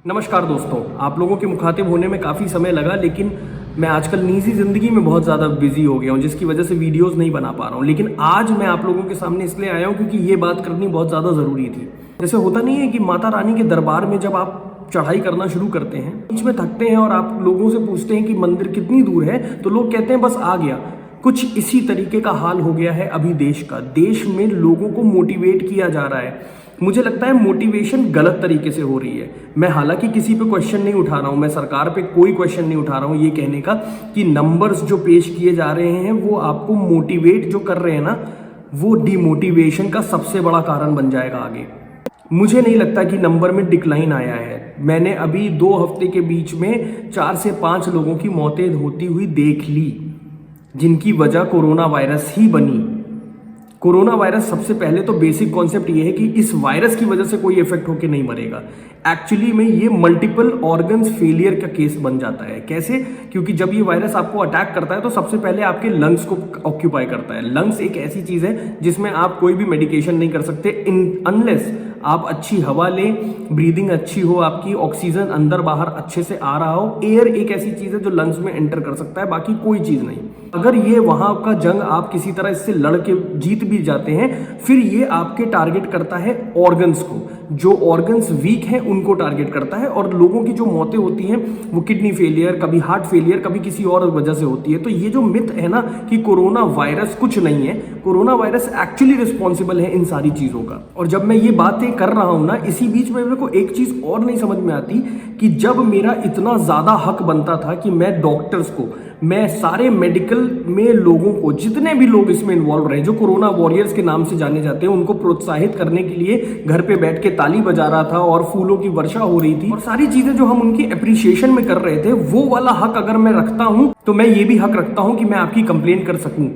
नमस्कार दोस्तों, आप लोगों के मुखातिब होने में काफ़ी समय लगा, लेकिन मैं आजकल निजी ज़िंदगी में बहुत ज़्यादा बिजी हो गया हूँ, जिसकी वजह से वीडियोस नहीं बना पा रहा हूँ। लेकिन आज मैं आप लोगों के सामने इसलिए आया हूँ क्योंकि ये बात करनी बहुत ज़्यादा ज़रूरी थी। जैसे होता नहीं है कि माता रानी के दरबार में जब आप चढ़ाई करना शुरू करते हैं, बीच में थकते हैं और आप लोगों से पूछते हैं कि मंदिर कितनी दूर है, तो लोग कहते हैं बस आ गया। कुछ इसी तरीके का हाल हो गया है अभी देश का। देश में लोगों को मोटिवेट किया जा रहा है। मुझे लगता है मोटिवेशन गलत तरीके से हो रही है। मैं हालांकि किसी पे क्वेश्चन नहीं उठा रहा हूं, मैं सरकार पे कोई क्वेश्चन नहीं उठा रहा हूं ये कहने का कि नंबर्स जो पेश किए जा रहे हैं वो आपको मोटिवेट जो कर रहे हैं ना, वो डिमोटिवेशन का सबसे बड़ा कारण बन जाएगा आगे। मुझे नहीं लगता कि नंबर में डिक्लाइन आया है। मैंने अभी 2 हफ्ते के बीच में 4 से 5 लोगों की मौतें होती हुई देख ली, जिनकी वजह कोरोना वायरस ही बनी। कोरोना वायरस, सबसे पहले तो बेसिक कॉन्सेप्ट ये है कि इस वायरस की वजह से कोई इफेक्ट होकर नहीं मरेगा। एक्चुअली में ये मल्टीपल ऑर्गन्स फेलियर का केस बन जाता है। कैसे? क्योंकि जब ये वायरस आपको अटैक करता है तो सबसे पहले आपके लंग्स को ऑक्यूपाई करता है। लंग्स एक ऐसी चीज है जिसमें आप कोई भी मेडिकेशन नहीं कर सकते अनलेस आप अच्छी हवा लें, ब्रीदिंग अच्छी हो, आपकी ऑक्सीजन अंदर बाहर अच्छे से आ रहा हो। एयर एक ऐसी चीज है जो लंग्स में एंटर कर सकता है, बाकी कोई चीज नहीं। अगर ये वहां का जंग आप किसी तरह इससे लड़ के जीत भी जाते हैं, फिर ये आपके टारगेट करता है ऑर्गन्स को। जो ऑर्गन्स वीक हैं उनको टारगेट करता है, और लोगों की जो मौतें होती हैं वो किडनी फेलियर, कभी हार्ट फेलियर, कभी किसी और वजह से होती है। तो ये जो मिथ है ना कि कोरोना वायरस कुछ नहीं है, कोरोना वायरस एक्चुअली रिस्पॉन्सिबल है इन सारी चीजों का। और जब मैं ये बातें कर रहा हूं ना, इसी बीच में मेरे को एक चीज और नहीं समझ में आती कि जब मेरा इतना ज्यादा हक बनता था कि मैं डॉक्टर्स को, मैं सारे मेडिकल में लोगों को, जितने भी लोग इसमें इन्वॉल्व रहे, जो कोरोना वॉरियर्स के नाम से जाने जाते हैं, उनको प्रोत्साहित करने के लिए घर पे बैठ के ताली बजा रहा था और फूलों की वर्षा हो रही थी और सारी चीजें जो हम उनकी अप्रिसिएशन में कर रहे थे, वो वाला हक अगर मैं रखता हूं तो मैं ये भी हक रखता हूं कि मैं आपकी कंप्लेंट कर सकूं।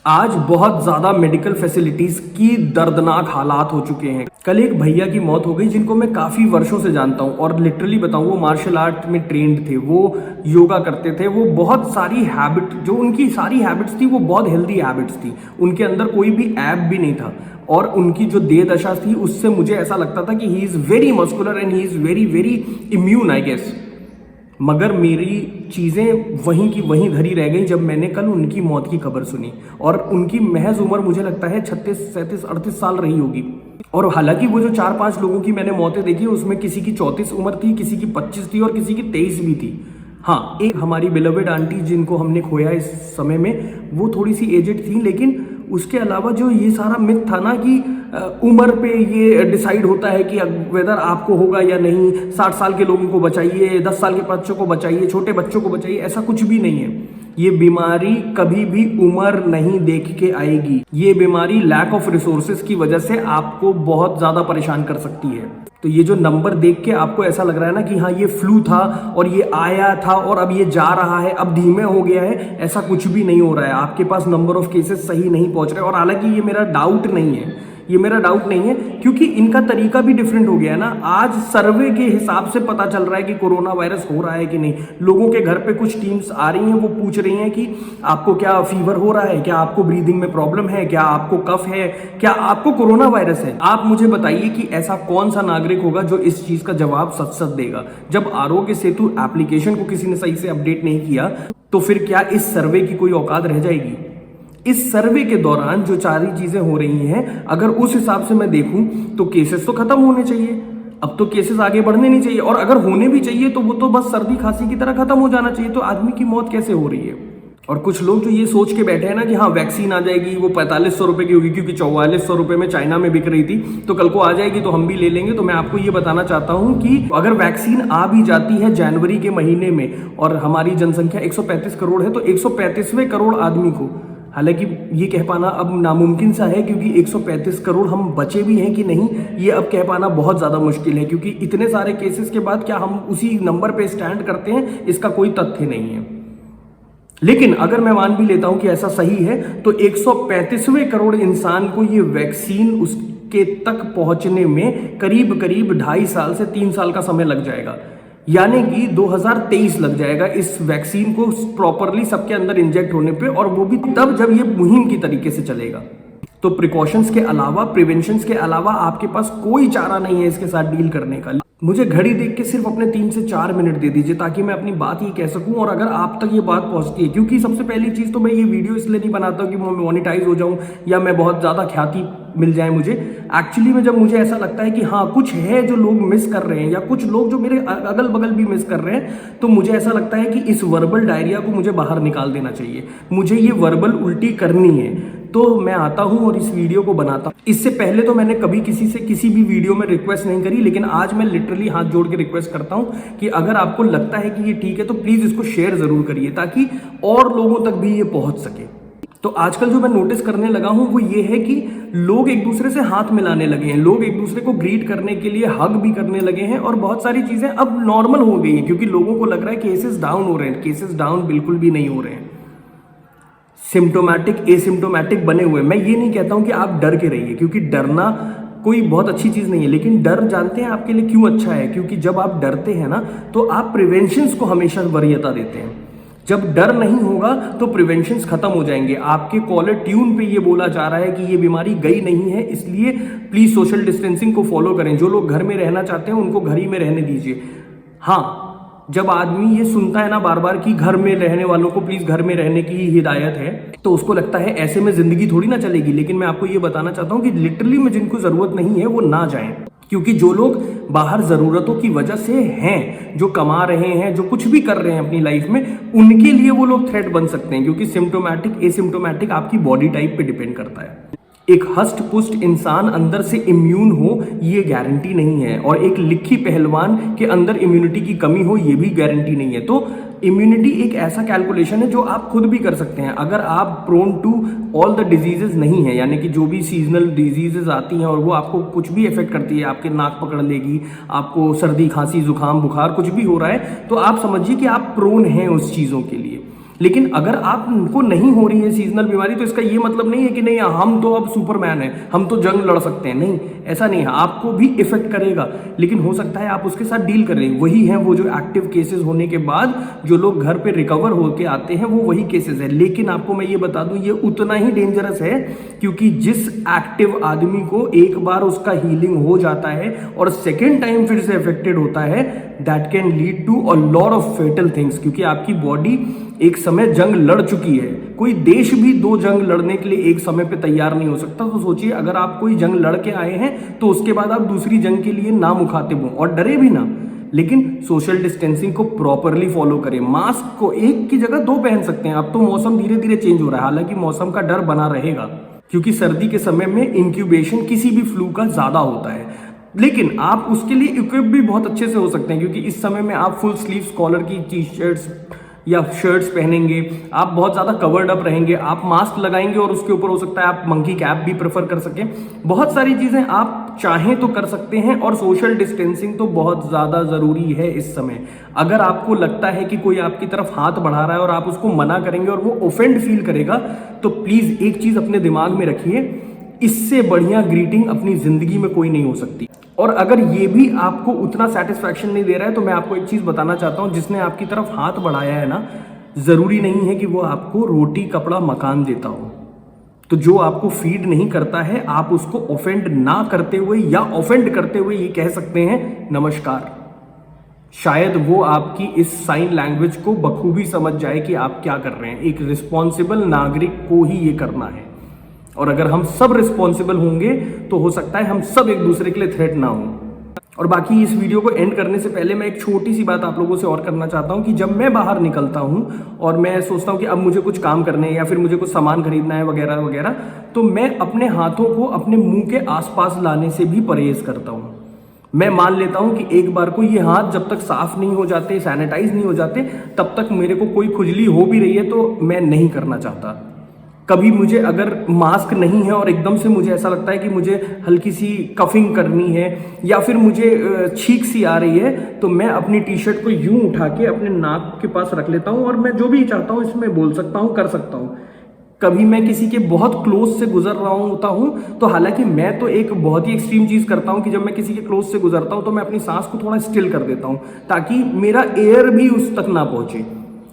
आज बहुत ज्यादा मेडिकल फैसिलिटीज की दर्दनाक हालात हो चुके हैं। कल एक भैया की मौत हो गई जिनको मैं काफी वर्षों से जानता हूं, और लिटरली बताऊं वो मार्शल आर्ट में ट्रेंड थे, वो योगा करते थे, वो बहुत सारी हैबिट, जो उनकी सारी हैबिट्स थी वो बहुत हेल्दी हैबिट्स थी, उनके अंदर कोई भी ऐब भी नहीं था। और उनकी जो देह दशा थी उससे मुझे ऐसा लगता था कि he is very muscular and he is very very immune, I guess. मगर मेरी चीज़ें वहीं की वहीं धरी रह गई जब मैंने कल उनकी मौत की खबर सुनी। और उनकी महज उम्र मुझे लगता है 36, 37, 38 साल रही होगी। और हालांकि वो जो 4-5 लोगों की मैंने मौतें देखी उसमें किसी की 34 उम्र थी, किसी की 25 थी और किसी की 23 भी थी। हाँ, एक हमारी बिलवेड आंटी जिनको हमने खोया इस समय में, वो थोड़ी सी एजेड थी, लेकिन उसके अलावा जो ये सारा मिथ था ना कि उम्र पे ये डिसाइड होता है कि वेदर आपको होगा या नहीं, 60 साल के लोगों को बचाइए, 10 साल के बच्चों को बचाइए, छोटे बच्चों को बचाइए, ऐसा कुछ भी नहीं है। ये बीमारी कभी भी उम्र नहीं देख के आएगी। ये बीमारी लैक ऑफ रिसोर्सेज की वजह से आपको बहुत ज्यादा परेशान कर सकती है। तो ये जो नंबर देख के आपको ऐसा लग रहा है ना कि हाँ ये फ्लू था और ये आया था और अब ये जा रहा है, अब धीमे हो गया है, ऐसा कुछ भी नहीं हो रहा है। आपके पास नंबर ऑफ केसेस सही नहीं पहुंच रहे। और हालांकि ये मेरा डाउट नहीं है, ये मेरा डाउट नहीं है, क्योंकि इनका तरीका भी डिफरेंट हो गया है ना। आज सर्वे के हिसाब से पता चल रहा है कि कोरोना वायरस हो रहा है कि नहीं। लोगों के घर पे कुछ टीम्स आ रही हैं, वो पूछ रही हैं कि आपको क्या फीवर हो रहा है, क्या आपको ब्रीदिंग में प्रॉब्लम है, क्या आपको कफ है, क्या आपको कोरोना वायरस है। आप मुझे बताइए कि ऐसा कौन सा नागरिक होगा जो इस चीज का जवाब सच सच देगा। जब आरोग्य सेतु एप्लीकेशन को किसी ने सही से अपडेट नहीं किया, तो फिर क्या इस सर्वे की कोई औकात रह जाएगी? इस सर्वे के दौरान जो सारी चीजें हो रही हैं, अगर उस हिसाब से मैं देखूं तो केसेस तो खत्म होने चाहिए। अब तो केसेस आगे बढ़ने नहीं चाहिए, और अगर होने भी चाहिए तो वो तो बस सर्दी खांसी की तरह खत्म हो जाना चाहिए। तो आदमी की मौत कैसे हो रही है? और कुछ लोग जो ये सोच के बैठे हैं ना कि हाँ वैक्सीन आ जाएगी, वो 4500 रुपए की होगी, क्योंकि 4400 रुपए में चाइना में बिक रही थी, तो कल को आ जाएगी तो हम भी ले लेंगे। तो मैं आपको ये बताना चाहता हूं कि अगर वैक्सीन आ भी जाती है जनवरी के महीने में, और हमारी जनसंख्या 135 करोड़ है, तो 135वें करोड़ आदमी को, हालांकि ये कह पाना अब नामुमकिन सा है क्योंकि 135 करोड़ हम बचे भी हैं कि नहीं, ये अब कह पाना बहुत ज़्यादा मुश्किल है, क्योंकि इतने सारे केसेस के बाद क्या हम उसी नंबर पे स्टैंड करते हैं, इसका कोई तथ्य नहीं है। लेकिन अगर मैं मान भी लेता हूं कि ऐसा सही है, तो 135वें करोड़ इंसान को ये वैक्सीन उसके तक पहुंचने में करीब करीब 2.5 साल से 3 साल का समय लग जाएगा। यानी कि 2023 लग जाएगा इस वैक्सीन को प्रॉपरली सबके अंदर इंजेक्ट होने पे, और वो भी तब जब ये मुहिम की तरीके से चलेगा। तो प्रिकॉशंस के अलावा, प्रिवेंशंस के अलावा आपके पास कोई चारा नहीं है इसके साथ डील करने का। मुझे घड़ी देख के सिर्फ अपने 3 से 4 मिनट दे दीजिए ताकि मैं अपनी बात ये कह सकूं, और अगर आप तक ये बात पहुंचती है, क्योंकि सबसे पहली चीज़ तो मैं ये वीडियो इसलिए नहीं बनाता हूं कि मैं मोनेटाइज हो जाऊं या मैं बहुत ज़्यादा ख्याति मिल जाए मुझे। एक्चुअली में जब मुझे ऐसा लगता है कि हाँ कुछ है जो लोग मिस कर रहे हैं या कुछ लोग जो मेरे अगल बगल भी मिस कर रहे हैं, तो मुझे ऐसा लगता है कि इस वर्बल डायरिया को मुझे बाहर निकाल देना चाहिए, मुझे ये वर्बल उल्टी करनी है। तो मैं आता हूं और इस वीडियो को बनाता हूं। इससे पहले तो मैंने कभी किसी से किसी भी वीडियो में रिक्वेस्ट नहीं करी, लेकिन आज मैं लिटरली हाथ जोड़ के रिक्वेस्ट करता हूं कि अगर आपको लगता है कि ये ठीक है तो प्लीज इसको शेयर जरूर करिए ताकि और लोगों तक भी ये पहुंच सके। तो आजकल जो मैं नोटिस करने लगा हूं वो ये है कि लोग एक दूसरे से हाथ मिलाने लगे हैं, लोग एक दूसरे को ग्रीट करने के लिए हग भी करने लगे हैं, और बहुत सारी चीजें अब नॉर्मल हो गई हैं क्योंकि लोगों को लग रहा है केसेस डाउन हो रहे हैं। केसेस डाउन बिल्कुल भी नहीं हो रहे हैं, सिम्टोमैटिक एसिम्टोमैटिक बने हुए। मैं ये नहीं कहता हूं कि आप डर के रहिए, क्योंकि डरना कोई बहुत अच्छी चीज नहीं है, लेकिन डर जानते हैं आपके लिए क्यों अच्छा है? क्योंकि जब आप डरते हैं ना तो आप प्रिवेंशंस को हमेशा वरीयता देते हैं। जब डर नहीं होगा तो प्रिवेंशंस खत्म हो जाएंगे। आपके कॉलर ट्यून पे ये बोला जा रहा है कि ये बीमारी गई नहीं है, इसलिए प्लीज सोशल डिस्टेंसिंग को फॉलो करें। जो लोग घर में रहना चाहते हैं उनको घर ही में रहने दीजिए। हाँ, जब आदमी ये सुनता है ना बार बार कि घर में रहने वालों को प्लीज घर में रहने की हिदायत है, तो उसको लगता है ऐसे में जिंदगी थोड़ी ना चलेगी। लेकिन मैं आपको ये बताना चाहता हूं कि लिटरली में जिनको जरूरत नहीं है वो ना जाएं, क्योंकि जो लोग बाहर जरूरतों की वजह से हैं, जो कमा रहे हैं, जो कुछ भी कर रहे हैं अपनी लाइफ में, उनके लिए वो लोग थ्रेट बन सकते हैं। क्योंकि सिम्टोमैटिक एसिम्टोमैटिक आपकी बॉडी टाइप पे डिपेंड करता है। एक हष्ट पुष्ट इंसान अंदर से इम्यून हो ये गारंटी नहीं है, और एक लिखी पहलवान के अंदर इम्यूनिटी की कमी हो ये भी गारंटी नहीं है। तो इम्यूनिटी एक ऐसा कैलकुलेशन है जो आप खुद भी कर सकते हैं। अगर आप prone to all the diseases नहीं है, यानी कि जो भी सीजनल डिजीजेज आती हैं और वो आपको कुछ भी इफेक्ट करती है, आपके नाक पकड़ लेगी, आपको सर्दी खांसी जुकाम बुखार कुछ भी हो रहा है, तो आप समझिए कि आप प्रोन हैं उस चीज़ों के लिए। लेकिन अगर आपको नहीं हो रही है सीजनल बीमारी, तो इसका ये मतलब नहीं है कि नहीं हम तो अब सुपरमैन हैं, हम तो जंग लड़ सकते हैं। नहीं, ऐसा नहीं है, आपको भी इफेक्ट करेगा, लेकिन हो सकता है आप उसके साथ डील करें। वही है वो जो एक्टिव केसेस होने के बाद जो लोग घर पे रिकवर होके आते हैं, वो वही केसेस है। लेकिन आपको मैं ये बता दूं, ये उतना ही डेंजरस है, क्योंकि जिस एक्टिव आदमी को एक बार उसका हीलिंग हो जाता है और सेकेंड टाइम फिर से अफेक्टेड होता है, that can lead to a lot of fatal things. क्योंकि आपकी बॉडी एक समय जंग लड़ चुकी है। कोई देश भी 2 जंग लड़ने के लिए एक समय पे तैयार नहीं हो सकता। तो सोचिए, अगर आप कोई जंग लड़ के आए हैं तो उसके बाद आप दूसरी जंग के लिए ना मुखातिब हो और डरे भी ना, लेकिन सोशल डिस्टेंसिंग को प्रॉपरली फॉलो करें। मास्क को एक की जगह 2 पहन सकते हैं। अब तो मौसम धीरे धीरे चेंज हो रहा है, हालांकि मौसम का डर बना रहेगा, क्योंकि सर्दी के समय में इंक्यूबेशन किसी भी फ्लू का ज्यादा होता है। लेकिन आप उसके लिए इक्विप भी बहुत अच्छे से हो सकते हैं, क्योंकि इस समय में आप फुल स्लीव्स कॉलर की टी शर्ट्स या शर्ट्स पहनेंगे, आप बहुत ज़्यादा कवर्ड अप रहेंगे, आप मास्क लगाएंगे और उसके ऊपर हो सकता है आप मंकी कैप भी प्रेफर कर सकें। बहुत सारी चीज़ें आप चाहें तो कर सकते हैं, और सोशल डिस्टेंसिंग तो बहुत ज़्यादा ज़रूरी है इस समय। अगर आपको लगता है कि कोई आपकी तरफ हाथ बढ़ा रहा है और आप उसको मना करेंगे और वो ऑफेंड फील करेगा, तो प्लीज़ एक चीज़ अपने दिमाग में रखिए, इससे बढ़िया ग्रीटिंग अपनी ज़िंदगी में कोई नहीं हो सकती। और अगर ये भी आपको उतना सेटिस्फैक्शन नहीं दे रहा है, तो मैं आपको एक चीज़ बताना चाहता हूँ, जिसने आपकी तरफ हाथ बढ़ाया है ना, ज़रूरी नहीं है कि वो आपको रोटी कपड़ा मकान देता हो। तो जो आपको फीड नहीं करता है, आप उसको ऑफेंड ना करते हुए या ऑफेंड करते हुए ये कह सकते हैं नमस्कार। शायद वो आपकी इस साइन लैंग्वेज को बखूबी समझ जाए कि आप क्या कर रहे हैं। एक रिस्पॉन्सिबल नागरिक को ही ये करना है, और अगर हम सब रिस्पॉन्सिबल होंगे तो हो सकता है हम सब एक दूसरे के लिए थ्रेट ना हो। और बाकी इस वीडियो को एंड करने से पहले मैं एक छोटी सी बात आप लोगों से और करना चाहता हूं कि जब मैं बाहर निकलता हूं और मैं सोचता हूं कि अब मुझे कुछ काम करने हैं या फिर मुझे कुछ सामान खरीदना है वगैरह वगैरह, तो मैं अपने हाथों को अपने मुंह के आसपास लाने से भी परहेज करता हूं। मैं मान लेता हूं कि एक बार को ये हाथ जब तक साफ नहीं हो जाते, सैनिटाइज नहीं हो जाते, तब तक मेरे को कोई खुजली हो भी रही है तो मैं नहीं करना चाहता। कभी मुझे अगर मास्क नहीं है और एकदम से मुझे ऐसा लगता है कि मुझे हल्की सी कफिंग करनी है या फिर मुझे छींक सी आ रही है, तो मैं अपनी टी शर्ट को यूं उठा के अपने नाक के पास रख लेता हूं और मैं जो भी चाहता हूं इसमें बोल सकता हूं, कर सकता हूं। कभी मैं किसी के बहुत क्लोज से गुजर रहा होता हूं, तो हालांकि मैं तो एक बहुत ही एक्सट्रीम चीज करता हूं कि जब मैं किसी के क्लोज से गुजरता हूं तो मैं अपनी सांस को थोड़ा स्टिल कर देता हूं, ताकि मेरा एयर भी उस तक ना पहुंचे।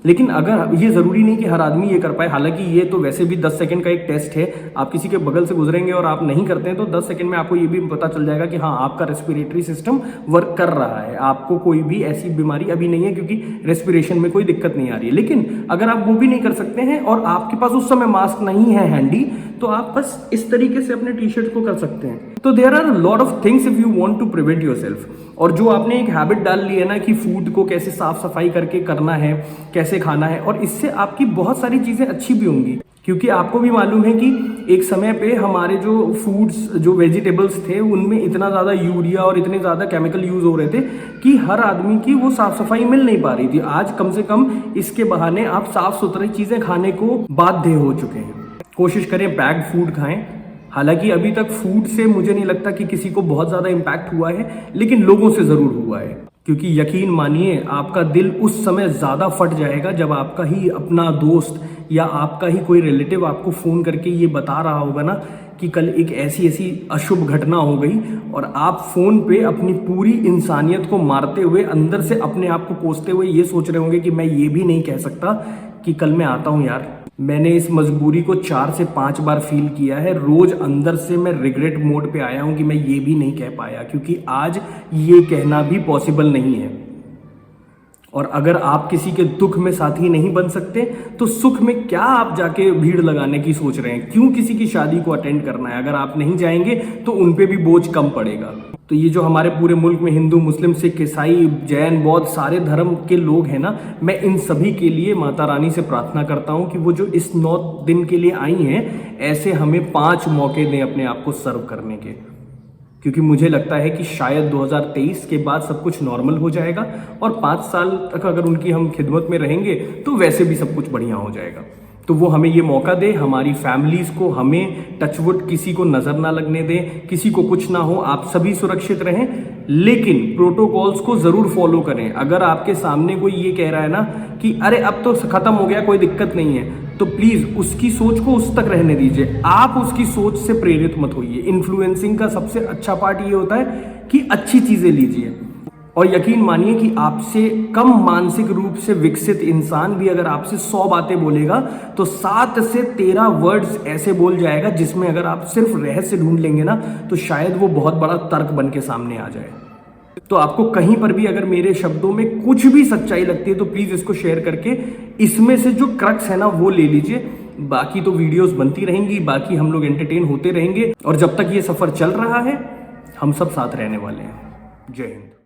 लेकिन अगर ये ज़रूरी नहीं कि हर आदमी ये कर पाए, हालांकि ये तो वैसे भी 10 सेकंड का एक टेस्ट है। आप किसी के बगल से गुजरेंगे और आप नहीं करते हैं तो 10 सेकंड में आपको ये भी पता चल जाएगा कि हाँ, आपका रेस्पिरेटरी सिस्टम वर्क कर रहा है, आपको कोई भी ऐसी बीमारी अभी नहीं है, क्योंकि रेस्पिरेशन में कोई दिक्कत नहीं आ रही है। लेकिन अगर आप वो भी नहीं कर सकते हैं और आपके पास उस समय मास्क नहीं है हैंडी, तो आप बस इस तरीके से अपने टी शर्ट को कर सकते हैं। तो there are lot of things if you want to prevent yourself. और जो आपने एक हैबिट डाल ली है ना कि फूड को कैसे साफ सफाई करके करना है, कैसे खाना है, और इससे आपकी बहुत सारी चीजें अच्छी भी होंगी। क्योंकि आपको भी मालूम है कि एक समय पे हमारे जो फूड्स, जो वेजिटेबल्स थे, उनमें इतना ज़्यादा यूरिया और इतने ज़्यादा केमिकल यूज़ हो रहे थे कि हर आदमी की वो साफ़ सफाई मिल नहीं पा रही थी। आज कम से कम इसके बहाने आप साफ़ सुथरी चीज़ें खाने को बाध्य हो चुके हैं। कोशिश करें पैक्ड फूड खाएं। हालांकि अभी तक फूड से मुझे नहीं लगता कि किसी को बहुत ज़्यादा इम्पैक्ट हुआ है, लेकिन लोगों से ज़रूर हुआ है। क्योंकि यकीन मानिए, आपका दिल उस समय ज़्यादा फट जाएगा जब आपका ही अपना दोस्त या आपका ही कोई रिलेटिव आपको फ़ोन करके ये बता रहा होगा ना कि कल एक ऐसी ऐसी अशुभ घटना हो गई, और आप फ़ोन पे अपनी पूरी इंसानियत को मारते हुए, अंदर से अपने आप को कोसते हुए ये सोच रहे होंगे कि मैं ये भी नहीं कह सकता कि कल मैं आता हूँ यार। मैंने इस मजबूरी को 4 से 5 बार फील किया है। रोज अंदर से मैं रिग्रेट मोड पे आया हूं कि मैं ये भी नहीं कह पाया, क्योंकि आज ये कहना भी पॉसिबल नहीं है। और अगर आप किसी के दुख में साथी नहीं बन सकते तो सुख में क्या आप जाके भीड़ लगाने की सोच रहे हैं? क्यों किसी की शादी को अटेंड करना है? अगर आप नहीं जाएंगे तो उन पे भी बोझ कम पड़ेगा। तो ये जो हमारे पूरे मुल्क में हिंदू, मुस्लिम, सिख, ईसाई, जैन, बौद्ध सारे धर्म के लोग हैं ना, मैं इन सभी के लिए माता रानी से प्रार्थना करता हूं कि वो जो इस 9 दिन के लिए आई हैं, ऐसे हमें 5 मौके दें अपने आप को सर्व करने के। क्योंकि मुझे लगता है कि शायद 2023 के बाद सब कुछ नॉर्मल हो जाएगा, और 5 साल तक अगर उनकी हम खिदमत में रहेंगे तो वैसे भी सब कुछ बढ़िया हो जाएगा। तो वो हमें ये मौका दे, हमारी फैमिलीज को, हमें टचवुड किसी को नजर ना लगने दें, किसी को कुछ ना हो, आप सभी सुरक्षित रहें, लेकिन प्रोटोकॉल्स को जरूर फॉलो करें। अगर आपके सामने कोई ये कह रहा है ना कि अरे अब तो खत्म हो गया, कोई दिक्कत नहीं है, तो प्लीज उसकी सोच को उस तक रहने दीजिए। आप उसकी सोच से प्रेरित मत होइए। इन्फ्लुएंसिंग का सबसे अच्छा पार्ट ये होता है कि अच्छी चीजें लीजिए, और यकीन मानिए कि आपसे कम मानसिक रूप से विकसित इंसान भी अगर आपसे 100 बातें बोलेगा तो 7 से 13 वर्ड्स ऐसे बोल जाएगा जिसमें अगर आप सिर्फ रहस्य ढूंढ लेंगे ना तो शायद वो बहुत बड़ा तर्क बन के सामने आ जाए। तो आपको कहीं पर भी अगर मेरे शब्दों में कुछ भी सच्चाई लगती है तो प्लीज इसको शेयर करके इसमें से जो क्रक्स है ना वो ले लीजिए। बाकी तो वीडियोस बनती रहेंगी, बाकी हम लोग एंटरटेन होते रहेंगे, और जब तक ये सफर चल रहा है हम सब साथ रहने वाले हैं। जय हिंद।